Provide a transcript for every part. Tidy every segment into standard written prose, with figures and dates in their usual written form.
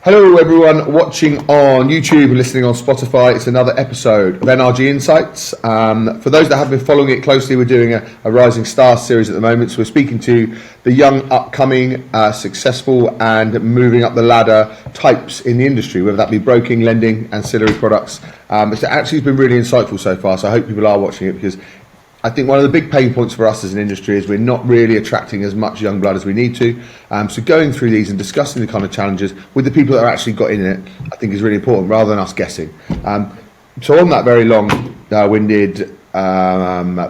Hello everyone watching on YouTube and listening on Spotify. It's another episode of NRG Insights. For those that have been following it closely, we're doing a Rising Star series at the moment. So we're speaking to the young, upcoming, successful and moving up the ladder types in the industry, whether that be broking, lending, ancillary products. It's actually been really insightful so far, so I hope people are watching it, because I think one of the big pain points for us as an industry is we're not really attracting as much young blood as we need to. So going through these and discussing the kind of challenges with the people that are actually got in it, I think is really important, rather than us guessing. So on that very long-winded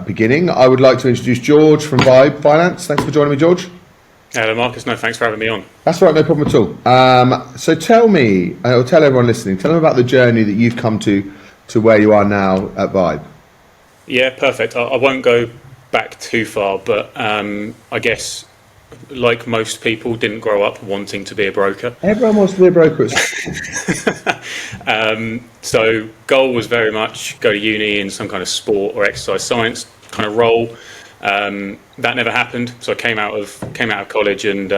beginning, I would like to introduce George from Vibe Finance. Thanks for joining me, George. Hello, Marcus. No, thanks for having me on. That's right, no problem at all. So tell me, or tell everyone listening, tell them about the journey that you've come to where you are now at Vibe. Yeah, perfect. I won't go back too far, but I guess, like most people, didn't grow up wanting to be a broker. Everyone wants to be a broker. So goal was very much go to uni in some kind of sport or exercise science kind of role. That never happened. So I came out of college and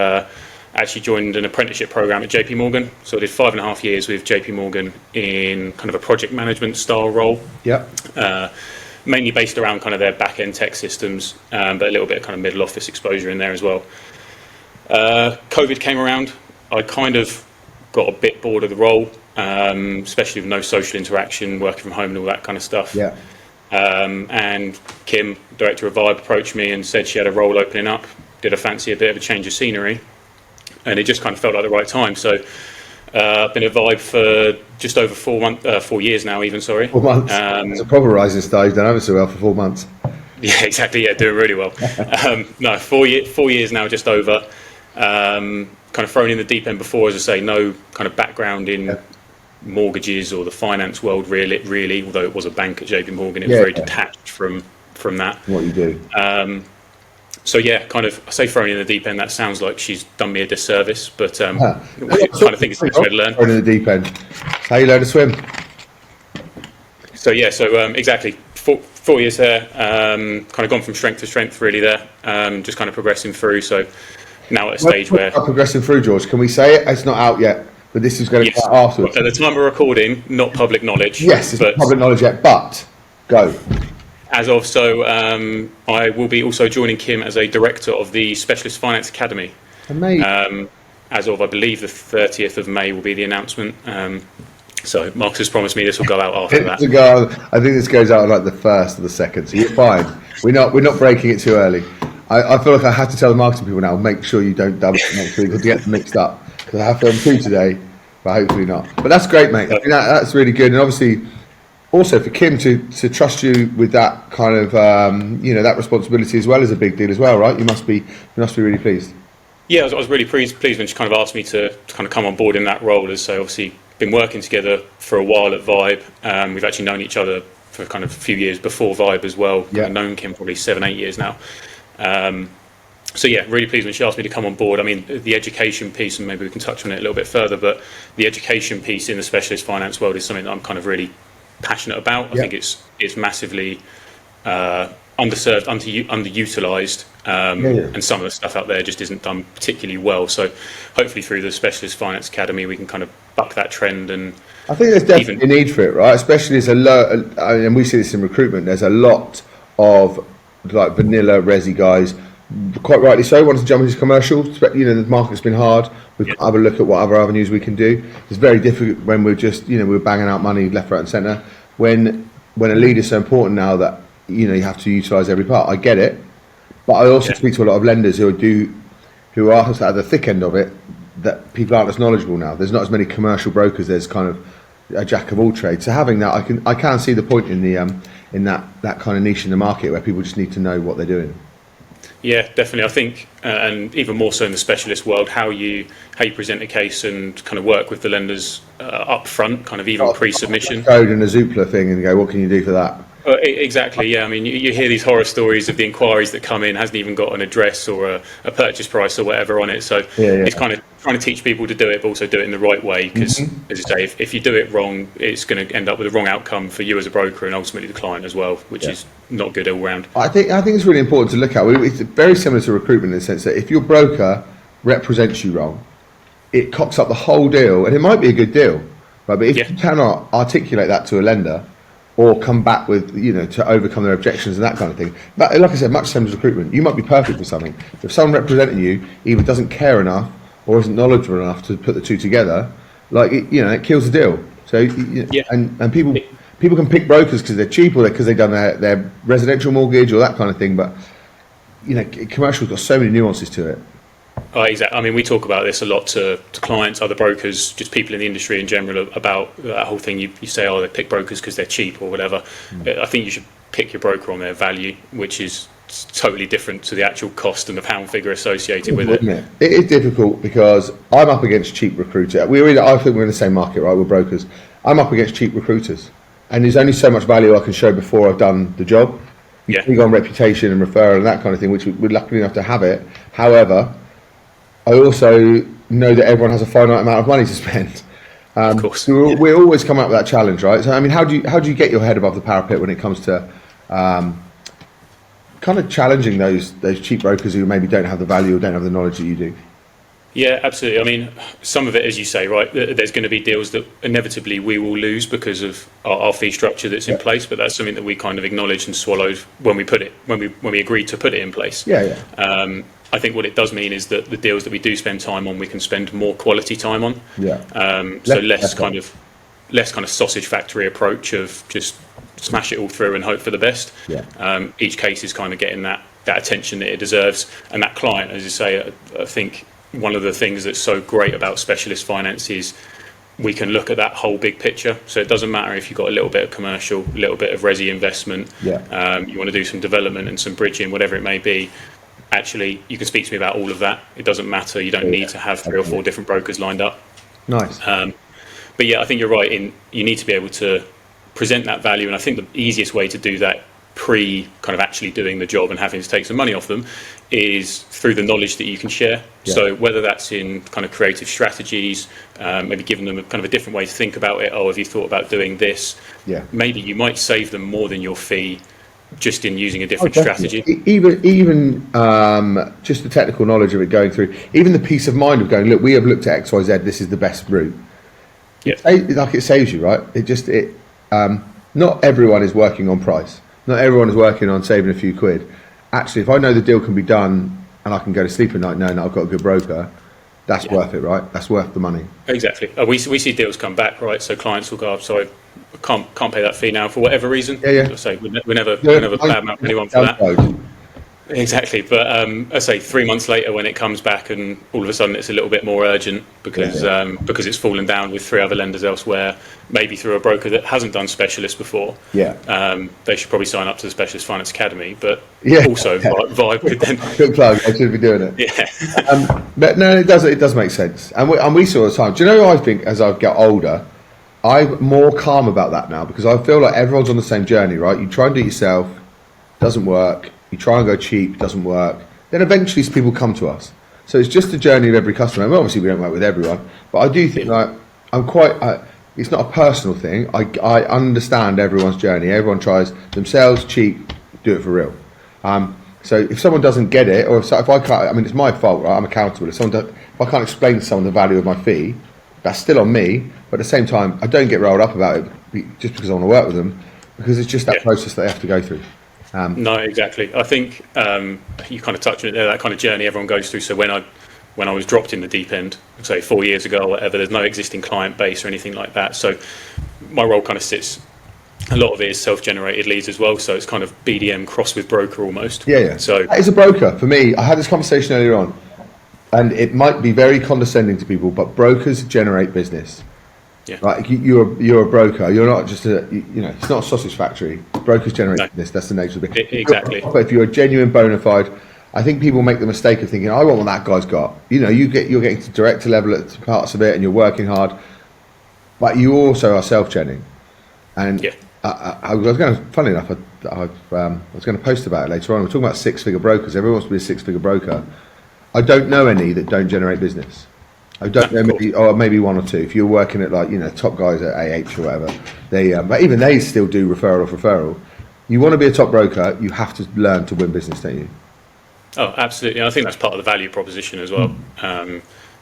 actually joined an apprenticeship program at JP Morgan. So I did 5.5 years with JP Morgan in kind of a project management style role. Yeah. Mainly based around kind of their back-end tech systems, but a little bit of kind of middle office exposure in there as well. COVID came around. I kind of got a bit bored of the role, especially with no social interaction, working from home and all that kind of stuff. Yeah. And Kim, director of Vibe, approached me and said she had a role opening up. Did I fancy a bit of a change of scenery? And it just kind of felt like the right time. So I've been at Vibe for just over 4 years now, even, sorry. 4 months. It's a proper rising star. You've done ever so well for 4 months. Yeah, exactly. Yeah, doing really well. No, 4 years now, just over. Kind of thrown in the deep end before, as I say, no kind of background in mortgages or the finance world, really. Although it was a bank at JP Morgan, it was very detached from that. What you do. So yeah, kind of, I say thrown in the deep end, that sounds like she's done me a disservice, but I kind of think it's the best way to learn. Thrown in the deep end. That's how you learn to swim. So yeah, exactly, 4 years there, kind of gone from strength to strength really there, just kind of progressing through. So now at a stage where... Progressing through, George, can we say it? It's not out yet, but this is going to be out afterwards. At the time of recording, not public knowledge. Yes, it's not public knowledge yet, but go. As of, I will be also joining Kim as a director of the Specialist Finance Academy. Amazing. As of, I believe, the 30th of May will be the announcement. So Marcus has promised me this will go out after that. I think this goes out on like the 1st or the 2nd, so you're fine. We're not breaking it too early. I feel like I have to tell the marketing people now, make sure you don't double it next week or get them mixed up, because I have filmed 2 today, but hopefully not. But that's great, mate. I think that's really good, and obviously also for Kim to trust you with that kind of that responsibility as well is a big deal as well, right? You must be really pleased. Yeah, I was really pleased when she kind of asked me to kind of come on board in that role. As so, obviously been working together for a while at Vibe. We've actually known each other for kind of a few years before Vibe as well. Yeah. I've known Kim probably 7-8 years now. So yeah, really pleased when she asked me to come on board. I mean, the education piece, and maybe we can touch on it a little bit further, but the education piece in the specialist finance world is something that I'm kind of really passionate about. I think it's massively underserved, underutilized, and some of the stuff out there just isn't done particularly well. So hopefully through the Specialist Finance Academy we can kind of buck that trend. And I think there's definitely a need for it, right? Especially and we see this in recruitment, there's a lot of like vanilla resi guys, quite rightly so, wanting to jump into commercial. The market's been hard. We've got to have a look at what other avenues we can do. It's very difficult when we're just, we're banging out money left, right and centre. When a lead is so important now that, you have to utilise every part. I get it. But I also speak to a lot of lenders who are at the thick end of it, that people aren't as knowledgeable now. There's not as many commercial brokers. There's kind of a jack of all trades. So having that, I can see the point in that kind of niche in the market where people just need to know what they're doing. Yeah, definitely. I think, and even more so in the specialist world, how you present a case and kind of work with the lenders up front, kind of even pre-submission. Code and a Zoopla thing and go, what can you do for that? Exactly, yeah. I mean, you hear these horror stories of the inquiries that come in, hasn't even got an address or a purchase price or whatever on it. So it's kind of trying to teach people to do it, but also do it in the right way. Because, as you say, if you do it wrong, it's going to end up with a wrong outcome for you as a broker and ultimately the client as well, which is not good all round. I think it's really important to look at. It's very similar to recruitment in the sense that if your broker represents you wrong, it cocks up the whole deal, and it might be a good deal, right? But if Yeah. you cannot articulate that to a lender, or come back with, to overcome their objections and that kind of thing. But like I said, much the same as recruitment. You might be perfect for something. If someone representing you either doesn't care enough or isn't knowledgeable enough to put the two together, it kills the deal. So, Yeah. and people can pick brokers because they're cheap, or because they've done their residential mortgage or that kind of thing. But commercial's got so many nuances to it. Exactly. I mean, we talk about this a lot to clients, other brokers, just people in the industry in general, about that whole thing. You say, they pick brokers because they're cheap or whatever. I think you should pick your broker on their value, which is totally different to the actual cost and the pound figure associated with it. It is difficult because I'm up against cheap recruiters. I think we're in the same market, right? We're brokers. I'm up against cheap recruiters, and there's only so much value I can show before I've done the job. You can go on reputation and referral and that kind of thing, which we're lucky enough to have it. However, I also know that everyone has a finite amount of money to spend. Of course. So we always come up with that challenge, right? So, I mean, how do you get your head above the parapet when it comes to kind of challenging those cheap brokers who maybe don't have the value or don't have the knowledge that you do? Yeah, absolutely. I mean, some of it, as you say, right, there's going to be deals that inevitably we will lose because of our fee structure that's in place, but that's something that we kind of acknowledged and swallowed when we agreed to put it in place. I think what it does mean is that the deals that we do spend time on, we can spend more quality time on. So less kind of sausage factory approach of just smash it all through and hope for the best. Each case is kind of getting that attention that it deserves, and that client, as you say, I think one of the things that's so great about specialist finance is we can look at that whole big picture. So it doesn't matter if you've got a little bit of commercial, a little bit of resi investment, you want to do some development and some bridging, whatever it may be. Actually, you can speak to me about all of that. It doesn't matter. You don't need to have 3 or 4 different brokers lined up. Nice. But yeah, I think you're right. You need to be able to present that value, and I think the easiest way to do that pre kind of actually doing the job and having to take some money off them is through the knowledge that you can share. So whether that's in kind of creative strategies, maybe giving them a kind of a different way to think about it. Have you thought about doing this? Maybe you might save them more than your fee just in using a different strategy. Even just the technical knowledge of it going through, even the peace of mind of going, look, we have looked at XYZ, this is the best route. It saves you, right? Not everyone is working on price. Not everyone is working on saving a few quid. Actually, if I know the deal can be done and I can go to sleep at night knowing that I've got a good broker, that's worth it, right? That's worth the money. Exactly. We see deals come back, right? So clients will go, sorry, I can't pay that fee now for whatever reason. So we never badmouth anyone for that. Exactly. But I say 3 months later when it comes back and all of a sudden it's a little bit more urgent because it's fallen down with 3 other lenders elsewhere, maybe through a broker that hasn't done specialist before. They should probably sign up to the Specialist Finance Academy, but also vibe with them. Good plug. I should be doing it. But no, it does make sense. And we saw the time. Do you know, I think as I get older, I'm more calm about that now because I feel like everyone's on the same journey, right? You try and do it yourself, doesn't work. You try and go cheap, doesn't work. Then eventually people come to us. So it's just the journey of every customer. And obviously we don't work with everyone, but I do think it's not a personal thing. I understand everyone's journey. Everyone tries themselves, cheap, do it for real. So if someone doesn't get it, or if I can't, I mean, it's my fault, right? I'm accountable. If I can't explain to someone the value of my fee, that's still on me. But at the same time, I don't get rolled up about it just because I want to work with them, because it's just that process that they have to go through. No, exactly. I think you kind of touched on it there, that kind of journey everyone goes through. So when I was dropped in the deep end, say 4 years ago or whatever, there's no existing client base or anything like that. So my role kind of sits, a lot of it is self-generated leads as well. So it's kind of BDM crossed with broker almost. So as a broker, for me, I had this conversation earlier on, and it might be very condescending to people, but brokers generate business. Like you're a broker. You're not just it's not a sausage factory. Brokers generate business. That's the nature of it. Exactly. But if you're a genuine bona fide, I think people make the mistake of thinking, I want what that guy's got. You're getting to director level at parts of it, and you're working hard, but you also are self-genning. And I was going to, funny enough, I was going to post about it later on. We're talking about 6-figure brokers. Everyone wants to be a 6-figure broker. I don't know any that don't generate business. I don't know, maybe 1 or 2. If you're working at top guys at AH or whatever, but even they still do referral. You want to be a top broker, you have to learn to win business, don't you? Oh, absolutely. I think that's part of the value proposition as well.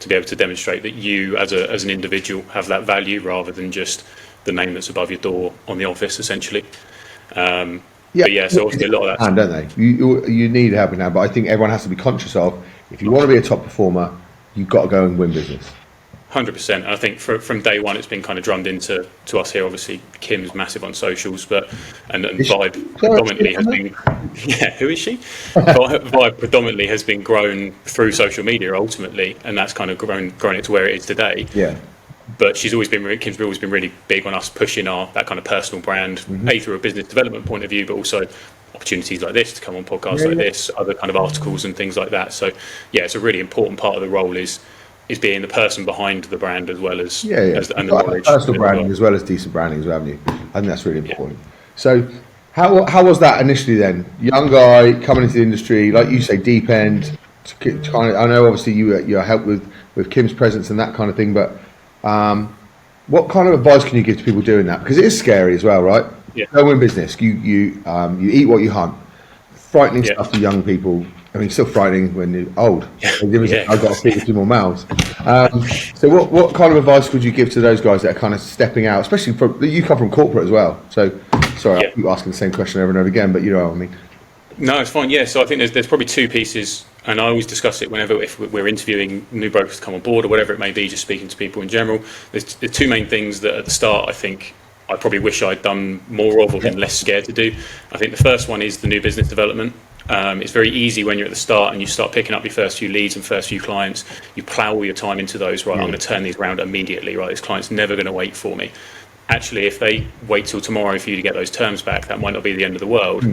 to be able to demonstrate that you as an individual have that value rather than just the name that's above your door on the office, essentially. But yeah, so obviously a lot of that. Don't they? You need help now, but I think everyone has to be conscious of, if you want to be a top performer, you've got to go and win business. 100%. I think from day one, it's been kind of drummed into us here. Obviously, Kim's massive on socials, and Vibe predominantly has been. Yeah, who is she? Vibe predominantly has been grown through social media ultimately, and that's kind of grown it to where it is today. Yeah. But Kim's always been really big on us pushing that kind of personal brand, through a business development point of view, but also opportunities like this to come on podcasts this, other kind of articles and things like that. So yeah, it's a really important part of the role is being the person behind the brand as well as and the knowledge. Personal branding as well as decent branding as well, haven't you? I think that's really important. So how was that initially then? Young guy coming into the industry, like you say, deep end. I know obviously you helped with Kim's presence and that kind of thing, but what kind of advice can you give to people doing that? Because it is scary as well, right? Yeah. Go in business. You eat what you hunt. Frightening stuff to young people. I mean, still frightening when you're old. I've got to feed a few more mouths. So what kind of advice would you give to those guys that are kind of stepping out, especially you come from corporate as well. So sorry, I keep asking the same question over and over again, but you know what I mean. No, it's fine. Yeah, so I think there's probably two pieces, and I always discuss it if we're interviewing new brokers to come on board or whatever it may be, just speaking to people in general. There's the two main things that at the start I think I probably wish I'd done more of or been less scared to do. I think the first one is the new business development. It's very easy when you're at the start and you start picking up your first few leads and first few clients. You plough all your time into those. Right, I'm going to turn these around immediately. Right, this client's never going to wait for me. Actually, if they wait till tomorrow for you to get those terms back, that might not be the end of the world.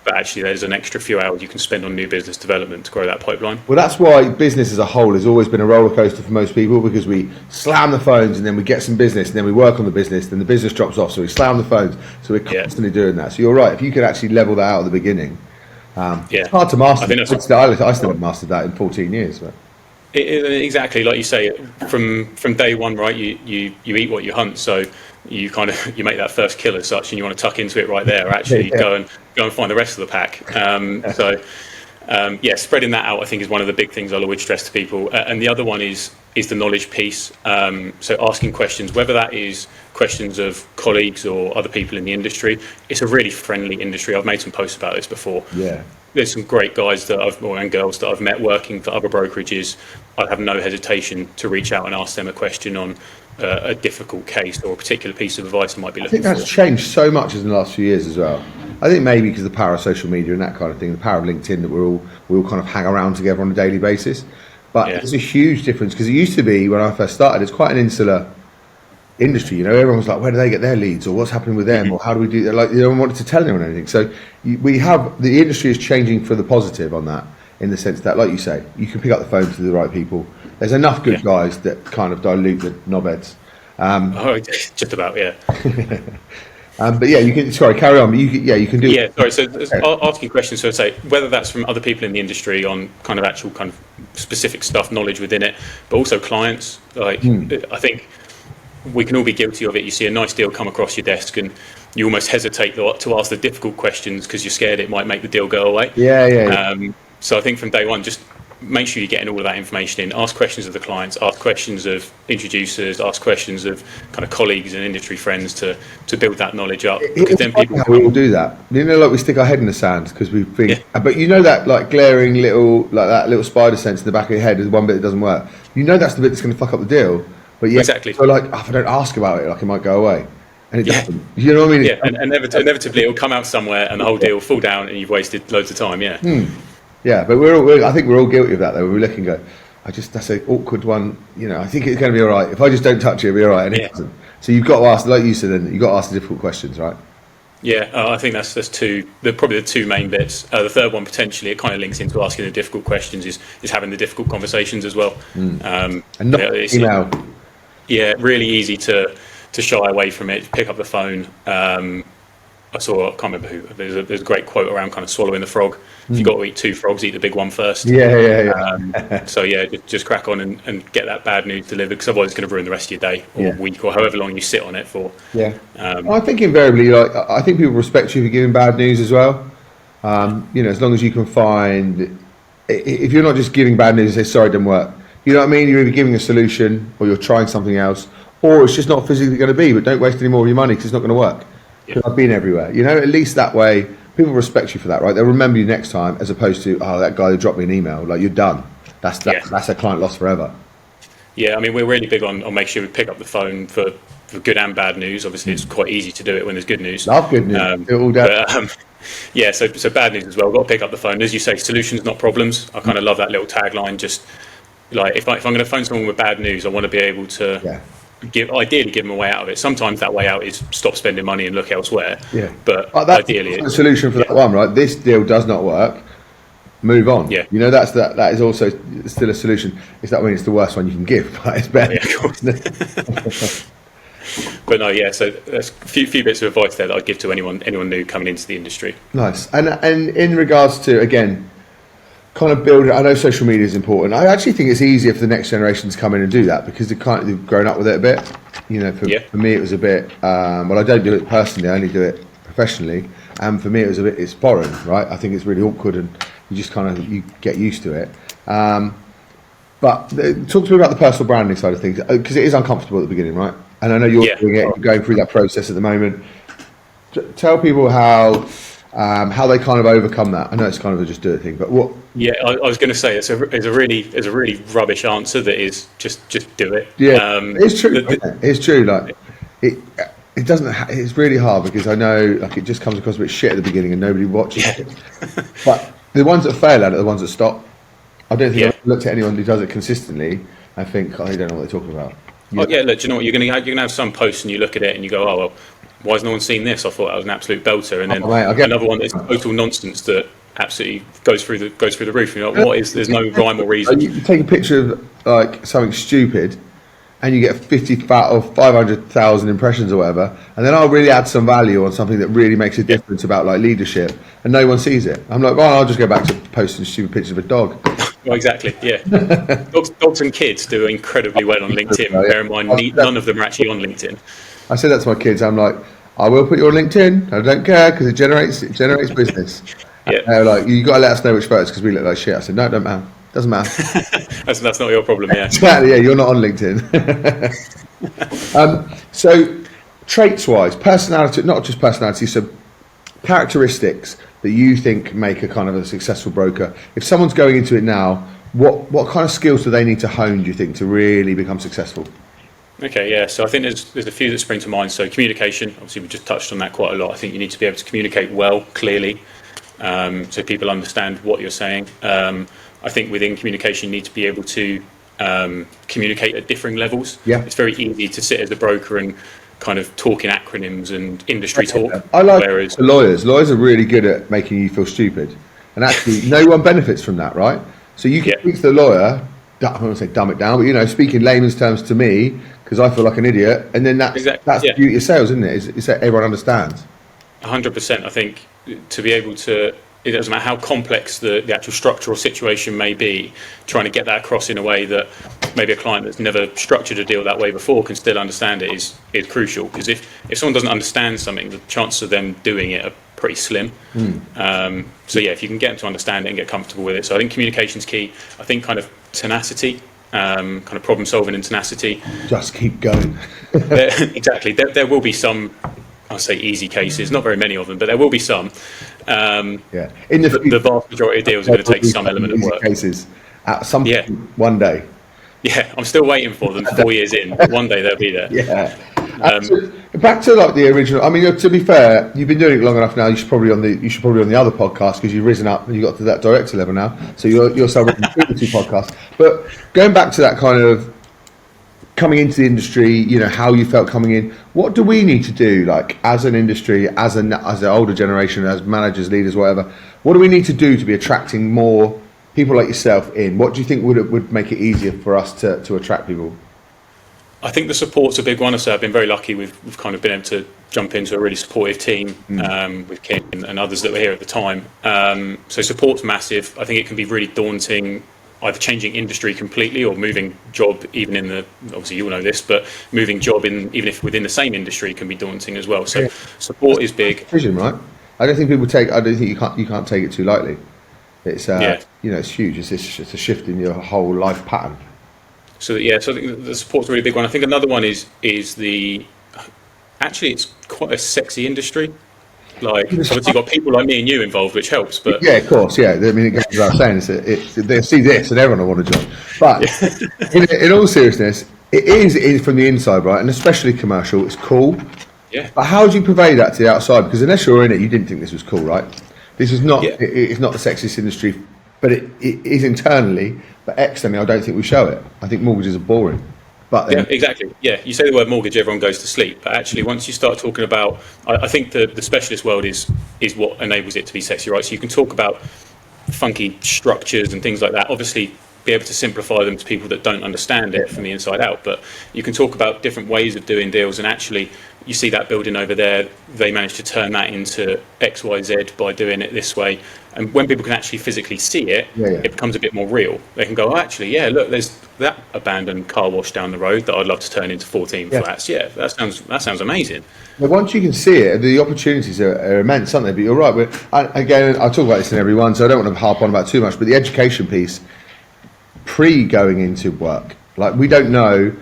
But actually, there's an extra few hours you can spend on new business development to grow that pipeline. Well, that's why business as a whole has always been a roller coaster for most people, because we slam the phones and then we get some business and then we work on the business, then the business drops off, so we slam the phones. So we're constantly doing that. So you're right. If you could actually level that out at the beginning, it's hard to master. I still haven't mastered that in 14 years. But. Exactly, like you say, from day one, right? You eat what you hunt. So you make that first kill as such, and you want to tuck into it right there. Actually, go and find the rest of the pack. Spreading that out, I think, is one of the big things I'll always stress to people. And the other one is the knowledge piece. So asking questions, whether that is questions of colleagues or other people in the industry. It's a really friendly industry. I've made some posts about this before. Yeah. There's some great guys and girls that I've met working for other brokerages. I have no hesitation to reach out and ask them a question on a difficult case or a particular piece of advice I might be looking for. I think that's changed so much in the last few years as well. I think maybe because of the power of social media and that kind of thing, the power of LinkedIn, that we all kind of hang around together on a daily basis. But it's a huge difference, because it used to be, when I first started, it's quite an insular industry. You know, everyone was like, where do they get their leads, or what's happening with them, or how do we do that? Like, you don't want to tell anyone anything. So the industry is changing for the positive on that, in the sense that, like you say, you can pick up the phone to the right people. There's enough good guys that kind of dilute the knobheads. Just about, yeah. But yeah, you can. Sorry, carry on. You can do. Yeah, sorry. So asking questions. So say whether that's from other people in the industry on kind of actual kind of specific stuff, knowledge within it, but also clients. Like I think we can all be guilty of it. You see a nice deal come across your desk, and you almost hesitate to ask the difficult questions because you're scared it might make the deal go away. Yeah. So I think from day one, just make sure you're getting all of that information in. Ask questions of the clients, ask questions of introducers, ask questions of kind of colleagues and industry friends to build that knowledge up. Because then people how we all do that. You know, like we stick our head in the sand because we think. Yeah. But you know that like glaring that little spider sense in the back of your head is one bit that doesn't work. You know that's the bit that's going to fuck up the deal. But exactly. So like, if I don't ask about it, like it might go away. And it doesn't. You know what I mean? Yeah, and inevitably it'll come out somewhere and the whole deal will fall down and you've wasted loads of time. Yeah. Yeah, but I think we're all guilty of that though. We look and go, that's an awkward one. You know, I think it's going to be all right. If I just don't touch it, it'll be all right. And it doesn't. So you've got to ask, like you said, then you've got to ask the difficult questions, right? Yeah, I think that's probably the two main bits. The third one, potentially, it kind of links into asking the difficult questions, is having the difficult conversations as well. And not email. Yeah, really easy to shy away from it. Pick up the phone. I can't remember who. There's a great quote around kind of swallowing the frog. If you've got to eat two frogs, eat the big one first. Yeah. So just crack on and get that bad news delivered, because otherwise it's going to ruin the rest of your day or week or however long you sit on it for. Yeah. I think invariably, I think people respect you for giving bad news as well. As long as you can find, if you're not just giving bad news and say sorry, it didn't work. You know what I mean? You're either giving a solution or you're trying something else, or it's just not physically going to be. But don't waste any more of your money because it's not going to work. Yeah. Because I've been everywhere. You know, at least that way people respect you for that, right? They'll remember you next time, as opposed to, oh, that guy who dropped me an email. Like, you're done. That's a client lost forever. Yeah, I mean, we're really big on making sure we pick up the phone for good and bad news. Obviously, it's quite easy to do it when there's good news. Love good news. Do it all day. But, yeah, so bad news as well. We've got to pick up the phone. As you say, solutions, not problems. I kind of love that little tagline. Just like if I'm going to phone someone with bad news, I want to be able to ideally give them a way out of it. Sometimes that way out is stop spending money and look elsewhere. Yeah. But that's ideally, the solution for that one, right? This deal does not work. Move on. Yeah. You know, that is also still a solution. It's that when it's the worst one you can give, but it's better. Yeah, of course. But no, yeah. So there's a few bits of advice there that I'd give to anyone new coming into the industry. Nice. And in regards to, again, kind of building, I know social media is important. I actually think it's easier for the next generation to come in and do that because they've grown up with it a bit. You know, for me it was a bit. Well, I don't do it personally. I only do it professionally. And for me it was it's foreign, right? I think it's really awkward and you just you get used to it. But talk to me about the personal branding side of things, because it is uncomfortable at the beginning, right? And I know you're doing it, you're going through that process at the moment. Tell people how they kind of overcome that. I know it's kind of a just do it thing, but what? Yeah, I was going to say it's a really rubbish answer that is just do it. Yeah, it's true. It's true. Like it doesn't. It's really hard because I know like it just comes across a bit shit at the beginning and nobody watches it. But the ones that fail at it are the ones that stop. I don't think I've looked at anyone who does it consistently. I think I don't know what they're talking about. Look, do you know what you're going to have some posts and you look at it and you go, oh well, why has no one seen this? I thought that was an absolute belter, and then another one that's total nonsense that absolutely goes through the roof. You're like, what is? There's no rhyme or reason. You take a picture of like something stupid, and you get 50 or 500,000 impressions or whatever, and then I'll really add some value on something that really makes a difference about like leadership, and no one sees it. I'm like, well, I'll just go back to posting stupid pictures of a dog. Well, exactly, yeah. Dogs and kids do incredibly well on LinkedIn. Bear in mind, none of them are actually on LinkedIn. I said that to my kids. I'm like, I will put you on LinkedIn. I don't care because it generates business. Yeah. They're like, you got to let us know which photos because we look like shit. I said, no, it don't matter. Doesn't matter. that's not your problem, yeah. Exactly, yeah. You're not on LinkedIn. So, traits-wise, personality, not just personality, so characteristics that you think make a kind of a successful broker. If someone's going into it now, what kind of skills do they need to hone, do you think, to really become successful? Okay, yeah. So I think there's a few that spring to mind. So communication, obviously we just touched on that quite a lot. I think you need to be able to communicate well, clearly, so people understand what you're saying. I think within communication, you need to be able to communicate at differing levels. Yeah. It's very easy to sit as a broker and kind of talk in acronyms and industry talk. I like lawyers. Lawyers are really good at making you feel stupid. And actually, no one benefits from that, right? So you can speak to the lawyer, I don't want to say dumb it down, but, you know, speak in layman's terms to me, because I feel like an idiot. And then that's the beauty of sales, isn't it? Is that everyone understands. 100%. I think to be able to, it doesn't matter how complex the actual structure or situation may be, trying to get that across in a way that maybe a client that's never structured a deal that way before can still understand it is crucial. Because if someone doesn't understand something, the chances of them doing it are pretty slim. So yeah, if you can get them to understand it and get comfortable with it. So I think communication's key. I think kind of tenacity, kind of problem solving and tenacity. Just keep going. Exactly. There will be some, I'll say easy cases, not very many of them, but there will be some. In the vast majority of deals are going to take some element of work. Cases at some point, one day. Yeah, I'm still waiting for them 4 years in. One day they'll be there. Yeah. Back to like the original. I mean, to be fair, you've been doing it long enough now. You should probably on the other podcast because you've risen up and you got to that director level now. So you're celebrating the two podcasts. But going back to that kind of coming into the industry, you know, how you felt coming in. What do we need to do, like as an industry, as an older generation, as managers, leaders, whatever? What do we need to do to be attracting more people like yourself in? What do you think would make it easier for us to attract people? I think the support's a big one. So I've been very lucky. We've kind of been able to jump into a really supportive team with Kim and others that were here at the time. So support's massive. I think it can be really daunting, either changing industry completely or moving job, even in the, obviously you'll know this, but moving job even if within the same industry can be daunting as well. So support is big. Vision, right? I don't think you can't take it too lightly. It's you know, it's huge. It's a shift in your whole life pattern. So yeah, so I think the support's a really big one. I think another one is actually it's quite a sexy industry. Like obviously you've got people like me and you involved, which helps. But Yeah, of course, yeah. I mean, it goes without saying, they see this and everyone will want to join. But in all seriousness, it is from the inside, right? And especially commercial, it's cool. yeah, But how do you convey that to the outside? Because unless you're in it, you didn't think this was cool, right? This is not. yeah. It's not the sexiest industry, but it is internally. But externally, I don't think we show it. I think mortgages are boring. But then, Yeah, exactly. Yeah, you say the word mortgage, everyone goes to sleep. But actually, once you start talking about, I think the specialist world is what enables it to be sexy, right? So you can talk about funky structures and things like that. Obviously, be able to simplify them to people that don't understand it from the inside out. But you can talk about different ways of doing deals, and actually, you see that building over there. They managed to turn that into X, Y, Z by doing it this way. And when people can actually physically see it, it becomes a bit more real. They can go, oh, actually, yeah, look, there's that abandoned car wash down the road that I'd love to turn into 14 flats. Yeah, that sounds amazing. Well, once you can see it, the opportunities are immense, aren't they? But you're right. Again, I talk about this in every one, so I don't want to harp on about too much. But the education piece, pre going into work, like we don't know,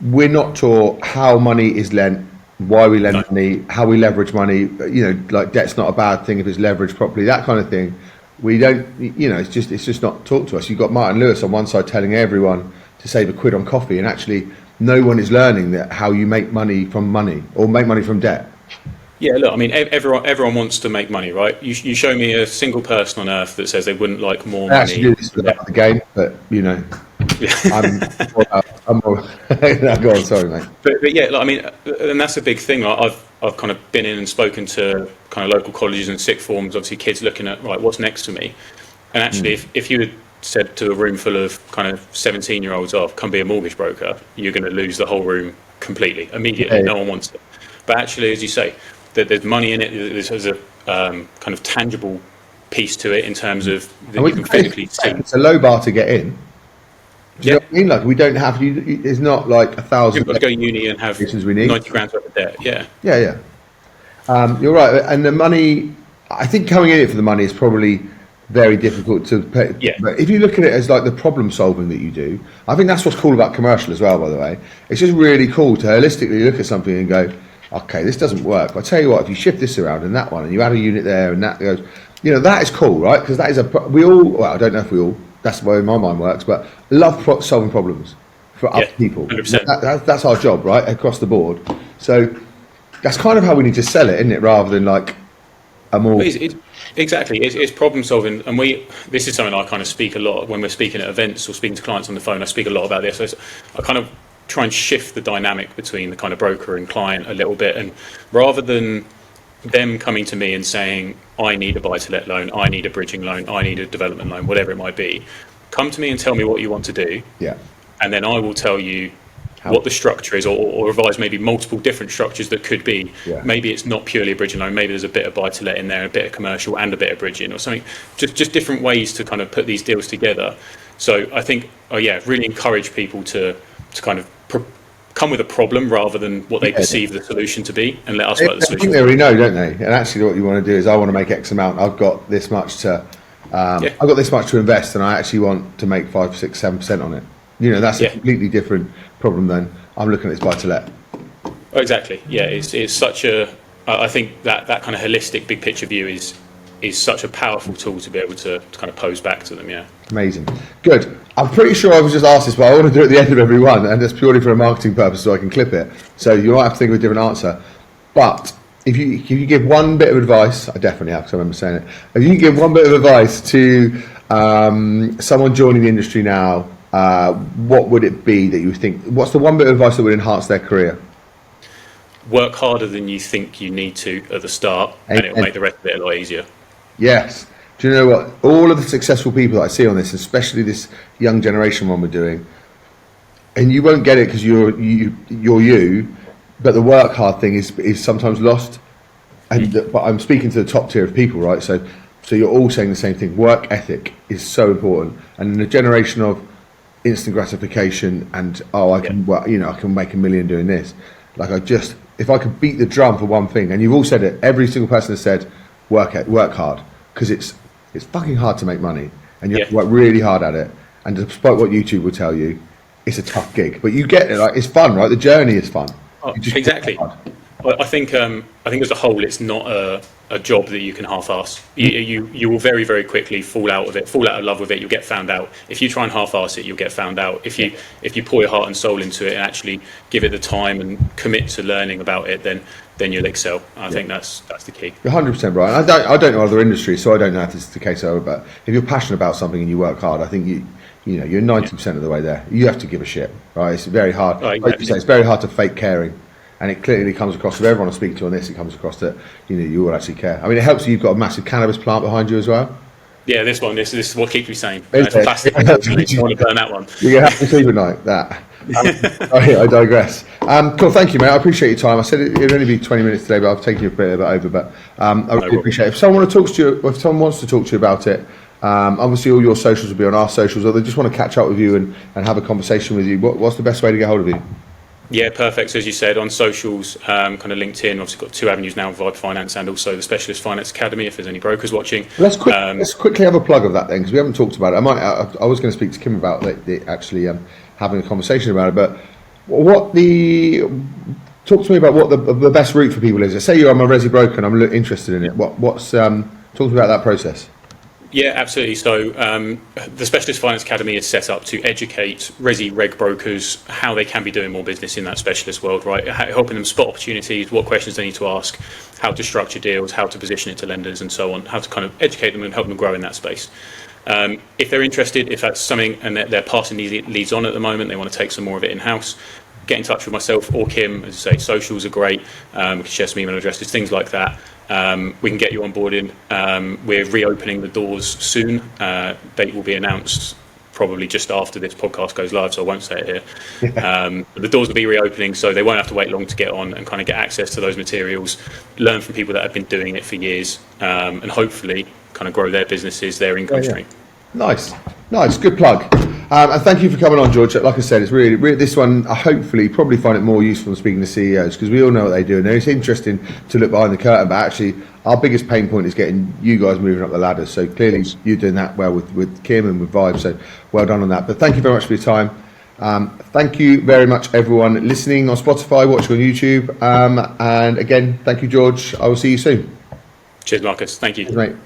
we're not taught how money is lent, why we lend money, how we leverage money. You know, like debt's not a bad thing if it's leveraged properly, that kind of thing. We don't, you know, it's just not taught to us. You've got Martin Lewis on one side telling everyone to save £1 on coffee, and actually no one is learning that how you make money from money or make money from debt. Yeah, look, I mean, everyone wants to make money, right? You show me a single person on earth that says they wouldn't like more money. I actually do this about the game, but you know, I'm more. No, go on, sorry, mate. But yeah, like, I mean, and that's a big thing. Like, I've kind of been in and spoken to kind of local colleges and sixth forms. Obviously, kids looking at right, what's next to me, and actually, if you had said to a room full of kind of 17-year-olds, "Oh, come be a mortgage broker," you're going to lose the whole room completely, immediately. Yeah. No one wants it. But actually, as you say, there's money in it. There's a kind of tangible piece to it in terms of that you can physically see. It's a low bar to get in. Do you know what I mean? Like we don't have to. It's not like 1,000. You've got to go to uni and have 90 grand worth of debt. Yeah. Yeah. You're right. And the money, I think coming in it for the money is probably very difficult to pay. Yeah. But if you look at it as like the problem solving that you do, I think that's what's cool about commercial as well, by the way. It's just really cool to holistically look at something and go, okay, this doesn't work. But I tell you what, if you shift this around and that one, and you add a unit there and that goes, you know, that is cool, right? Because that is we all, well, I don't know if we all, that's the way my mind works, but love solving problems for other people. 100%. That's our job, right? Across the board. So that's kind of how we need to sell it, isn't it? Rather than like a more... Exactly. It's problem solving. And this is something I kind of speak a lot when we're speaking at events or speaking to clients on the phone. I speak a lot about this. I kind of try and shift the dynamic between the kind of broker and client a little bit. And rather than them coming to me and saying, I need a buy-to-let loan, I need a bridging loan, I need a development loan, whatever it might be, come to me and tell me what you want to do. Yeah. And then I will tell you what the structure is, or advise maybe multiple different structures that could be. Yeah. Maybe it's not purely a bridging loan, maybe there's a bit of buy-to-let in there, a bit of commercial and a bit of bridging or something. Just different ways to kind of put these deals together. So I think, really encourage people to kind of come with a problem rather than what they perceive the solution to be, and let us work the solution. I think they already know, don't they? And actually what you want to do is, I want to make X amount, I've got this much to I've got this much to invest, and I actually want to make 5, 6, 7% on it. You know, that's a completely different problem than I'm looking at this buy to let. Oh, exactly. Yeah, it's such a, I think that kind of holistic big picture view is such a powerful tool to be able to kind of pose back to them. Yeah. Amazing. Good. I'm pretty sure I was just asked this, but I want to do it at the end of every one, and that's purely for a marketing purpose, so I can clip it. So you might have to think of a different answer. But if you give one bit of advice, I definitely have, because I remember saying it. If you give one bit of advice to someone joining the industry now, what would it be that you think? What's the one bit of advice that would enhance their career? Work harder than you think you need to at the start, and it'll make the rest of it a lot easier. Yes. Do you know what? All of the successful people that I see on this, especially this young generation one we're doing, and you won't get it because you're you, but the work hard thing is sometimes lost. And but I'm speaking to the top tier of people, right? So you're all saying the same thing. Work ethic is so important, and in a generation of instant gratification and I can I can make $1 million doing this. Like if I could beat the drum for one thing, and you've all said it, every single person has said work hard, because it's fucking hard to make money, and you have to work really hard at it. And despite what YouTube will tell you, it's a tough gig, but you get it. Like, it's fun, right? The journey is fun. Oh, You just exactly. work hard. I think as a whole, it's not a job that you can half-ass. You will very, very quickly fall out of love with it. You'll get found out. If you try and half-ass it, you'll get found out. If you pour your heart and soul into it and actually give it the time and commit to learning about it, then you'll excel. I think that's the key. You're 100% right. I don't know other industries, so I don't know if this is the case over. But if you're passionate about something and you work hard, I think you're 90% of the way there. You have to give a shit, right? It's very hard. Oh, exactly. Like you say, it's very hard to fake caring. And it clearly comes across, with everyone I speak to on this, it comes across that you all actually care. I mean, it helps that you've got a massive cannabis plant behind you as well. Yeah, this is what keeps me sane. It's plastic. I want to burn that one. You're going to have to sleep at night, that. I digress. Cool, thank you, mate. I appreciate your time. I said it'd only be 20 minutes today, but I've taken you a bit over. But I really appreciate it. If someone wants to talk to you about it, obviously all your socials will be on our socials, or they just want to catch up with you and have a conversation with you. What's the best way to get hold of you? Yeah, perfect. So as you said, on socials, kind of LinkedIn, obviously got 2 avenues now, Vibe Finance and also the Specialist Finance Academy, if there's any brokers watching. Let's quickly have a plug of that then, because we haven't talked about it. I was going to speak to Kim about actually having a conversation about it, but talk to me about what the best route for people is. Say I'm a resi broker and I'm interested in it. Talk to me about that process. Yeah, absolutely. So the Specialist Finance Academy is set up to educate resi reg brokers how they can be doing more business in that specialist world, right? Helping them spot opportunities, what questions they need to ask, how to structure deals, how to position it to lenders and so on, how to kind of educate them and help them grow in that space. If they're interested, if that's something and they're passing these leads on at the moment, they want to take some more of it in-house, get in touch with myself or Kim. As I say, socials are great. We can share some email addresses, things like that. We can get you on board in. We're reopening the doors soon. Date will be announced probably just after this podcast goes live, so I won't say it here. But the doors will be reopening, so they won't have to wait long to get on and kind of get access to those materials, learn from people that have been doing it for years, and hopefully kind of grow their businesses, their income stream. Nice, good plug. And thank you for coming on, George. Like I said, it's really this one. I hopefully probably find it more useful than speaking to CEOs, because we all know what they do, and it's interesting to look behind the curtain. But actually, our biggest pain point is getting you guys moving up the ladder. So clearly, you're doing that well with Kim and with Vibe. So well done on that. But thank you very much for your time. Thank you very much, everyone listening on Spotify, watching on YouTube, and again, thank you, George. I will see you soon. Cheers, Marcus. Thank you. Cheers, mate.